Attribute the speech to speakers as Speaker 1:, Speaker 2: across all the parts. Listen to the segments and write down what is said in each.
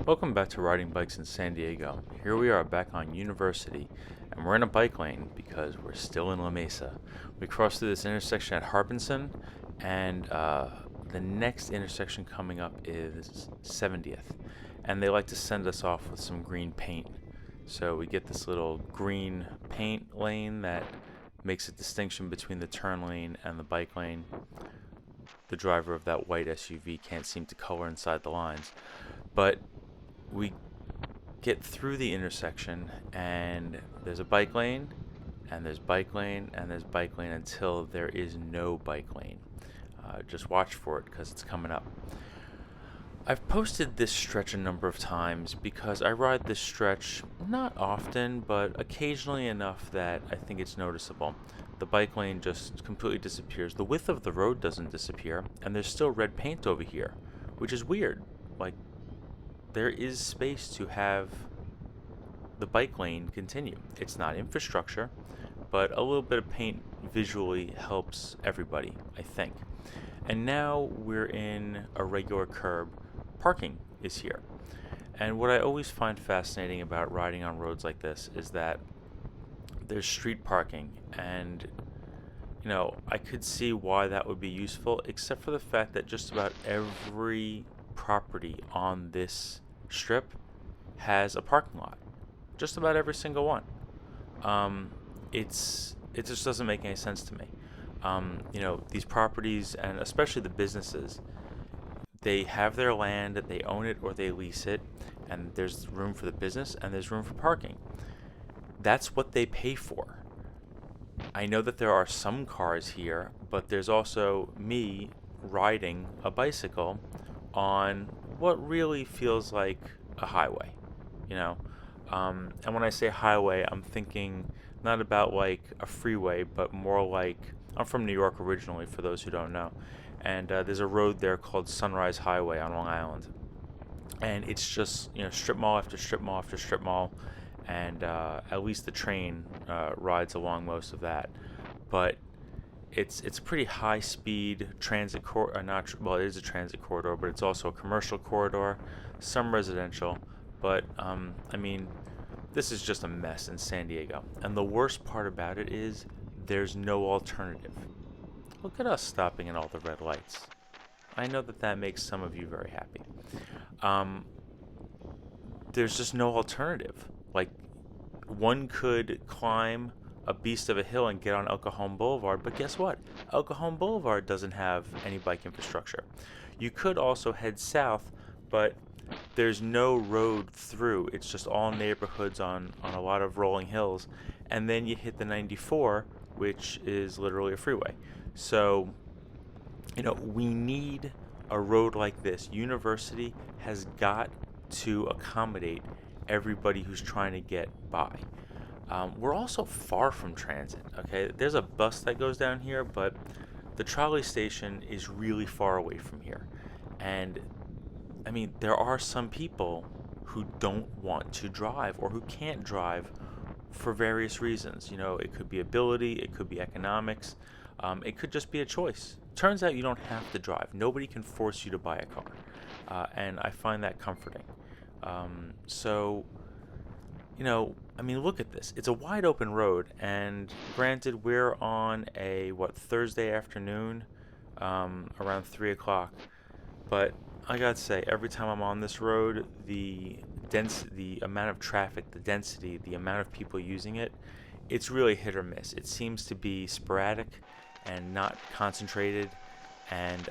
Speaker 1: Welcome back to Riding Bikes in San Diego. Here we are back on University, and we're in a bike lane because we're still in La Mesa. We crossed through this intersection at Harbinson, and the next intersection coming up is 70th. And they like to send us off with some green paint. So we get this little green paint lane that makes a distinction between the turn lane and the bike lane. The driver of that white SUV can't seem to color inside the lines. But we get through the intersection and there's a bike lane and there's bike lane and there's bike lane until there is no bike lane. Just watch for it because it's coming up. I've posted this stretch a number of times because I ride this stretch not often, but occasionally enough that I think it's noticeable. The bike lane just completely disappears. The width of the road doesn't disappear, and there's still red paint over here, which is weird. Like, there is space to have the bike lane continue. It's not infrastructure, but a little bit of paint visually helps everybody, I think. And now we're in a regular curb. Parking is here. And what I always find fascinating about riding on roads like this is that there's street parking, and I could see why that would be useful, except for the fact that just about every property on this strip has a parking lot. Just about every single one. It just doesn't make any sense to me. These properties, and especially the businesses, they have their land, they own it or they lease it, and there's room for the business and there's room for parking. That's what they pay for. I know that there are some cars here, but there's also me riding a bicycle on what really feels like a highway, and when I say highway, I'm thinking not about like a freeway, but more like, I'm from New York originally, for those who don't know, and there's a road there called Sunrise Highway on Long Island, and it's just strip mall after strip mall after strip mall, and at least the train rides along most of that, but it's a pretty high speed transit corridor. It is a transit corridor, but it's also a commercial corridor, some residential. But this is just a mess in San Diego, and the worst part about it is there's no alternative. Look at us stopping at all the red lights. I know that makes some of you very happy. There's just no alternative. Like, one could climb a beast of a hill and get on El Cajon Boulevard, but guess what? El Cajon Boulevard doesn't have any bike infrastructure. You could also head south, but there's no road through. It's just all neighborhoods on a lot of rolling hills, and then you hit the 94, which is literally a freeway. So, we need a road like this. University has got to accommodate everybody who's trying to get by. We're also far from transit, okay? There's a bus that goes down here, but the trolley station is really far away from here. And, there are some people who don't want to drive or who can't drive for various reasons. It could be ability, it could be economics, it could just be a choice. Turns out you don't have to drive. Nobody can force you to buy a car, and I find that comforting. Look at this. It's a wide open road, and granted, we're on a, Thursday afternoon, around 3 o'clock, but I gotta say, every time I'm on this road, the amount of traffic, the density, the amount of people using it, it's really hit or miss. It seems to be sporadic and not concentrated, and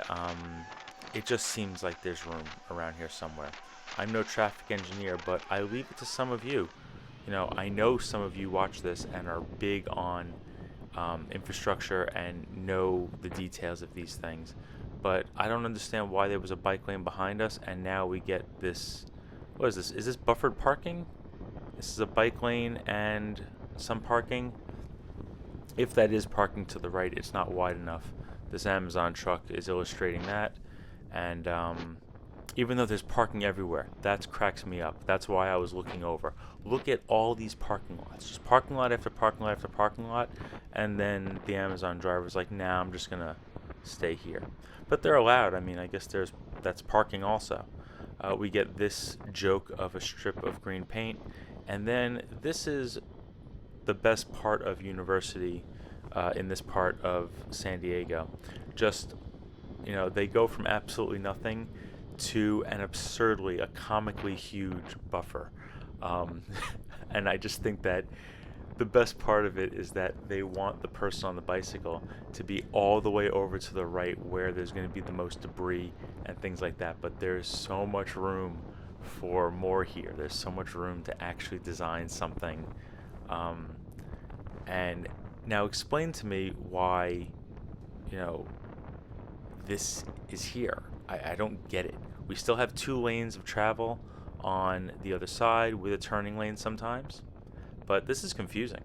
Speaker 1: it just seems like there's room around here somewhere. I'm no traffic engineer, but I leave it to some of you. I know some of you watch this and are big on infrastructure and know the details of these things. But I don't understand why there was a bike lane behind us, and now we get this. What is this? Is this buffered parking? This is a bike lane and some parking. If that is parking to the right, it's not wide enough. This Amazon truck is illustrating that. And even though there's parking everywhere, that cracks me up. That's why I was looking over. Look at all these parking lots. Just parking lot after parking lot after parking lot. And then the Amazon driver's like, nah, I'm just going to stay here. But they're allowed. I guess that's parking also. We get this joke of a strip of green paint, and then this is the best part of University in this part of San Diego. Just, they go from absolutely nothing to an absurdly, a comically huge buffer. Um, and I just think that the best part of it is that they want the person on the bicycle to be all the way over to the right where there's going to be the most debris and things like that. But there's so much room for more here. There's so much room to actually design something. Um, and now explain to me why, you know, this is here. I don't get it. We still have 2 lanes of travel on the other side with a turning lane sometimes, but this is confusing.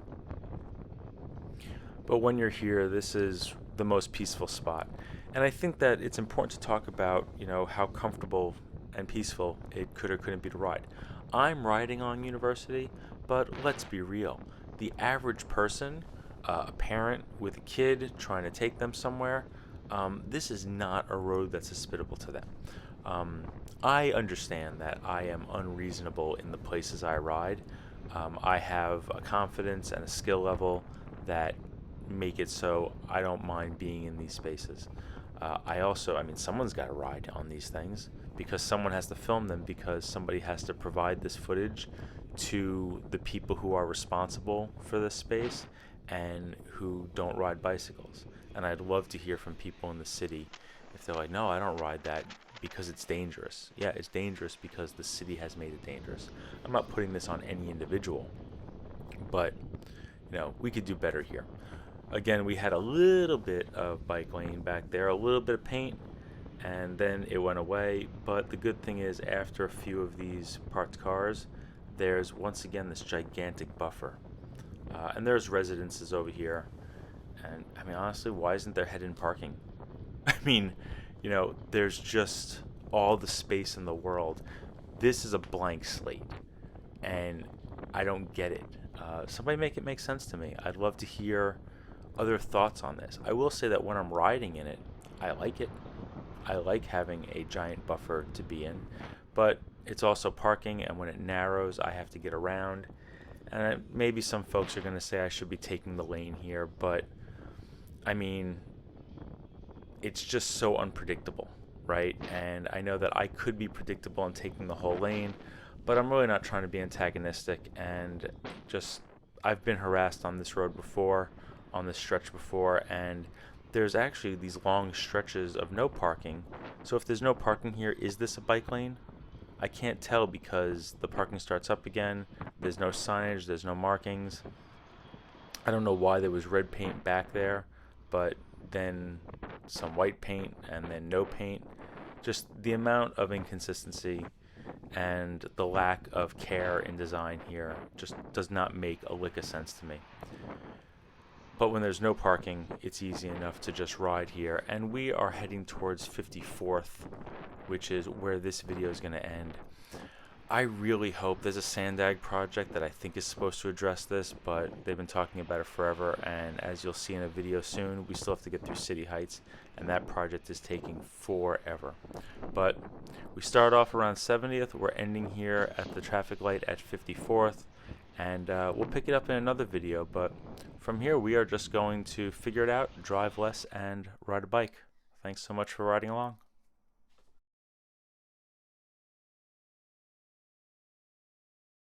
Speaker 1: But when you're here, this is the most peaceful spot. And I think that it's important to talk about, how comfortable and peaceful it could or couldn't be to ride. I'm riding on University, but let's be real. The average person, a parent with a kid trying to take them somewhere, this is not a road that's hospitable to them. I understand that I am unreasonable in the places I ride. I have a confidence and a skill level that make it so I don't mind being in these spaces. Someone's got to ride on these things because someone has to film them because somebody has to provide this footage to the people who are responsible for this space and who don't ride bicycles. And I'd love to hear from people in the city if they're like, no, I don't ride that because it's dangerous. Yeah, it's dangerous because the city has made it dangerous. I'm not putting this on any individual, but we could do better here. Again, we had a little bit of bike lane back there, a little bit of paint, and then it went away. But the good thing is, after a few of these parked cars, there's once again this gigantic buffer. And there's residences over here. And honestly, why isn't there head-in parking? There's just all the space in the world. This is a blank slate, and I don't get it. Somebody make it make sense to me. I'd love to hear other thoughts on this. I will say that when I'm riding in it, I like it. I like having a giant buffer to be in, but it's also parking, and when it narrows, I have to get around. And maybe some folks are going to say I should be taking the lane here, but it's just so unpredictable, right? And I know that I could be predictable in taking the whole lane, but I'm really not trying to be antagonistic. And I've been harassed on this road before, on this stretch before, and there's actually these long stretches of no parking. So if there's no parking here, is this a bike lane? I can't tell because the parking starts up again. There's no signage, there's no markings. I don't know why there was red paint back there, but then some white paint and then no paint. Just the amount of inconsistency and the lack of care in design here just does not make a lick of sense to me. But when there's no parking, it's easy enough to just ride here. And we are heading towards 54th, which is where this video is going to end. I really hope there's a Sandag project that I think is supposed to address this, but they've been talking about it forever, and as you'll see in a video soon, we still have to get through City Heights, and that project is taking forever. But we start off around 70th, we're ending here at the traffic light at 54th, and we'll pick it up in another video, but from here we are just going to figure it out, drive less, and ride a bike. Thanks so much for riding along.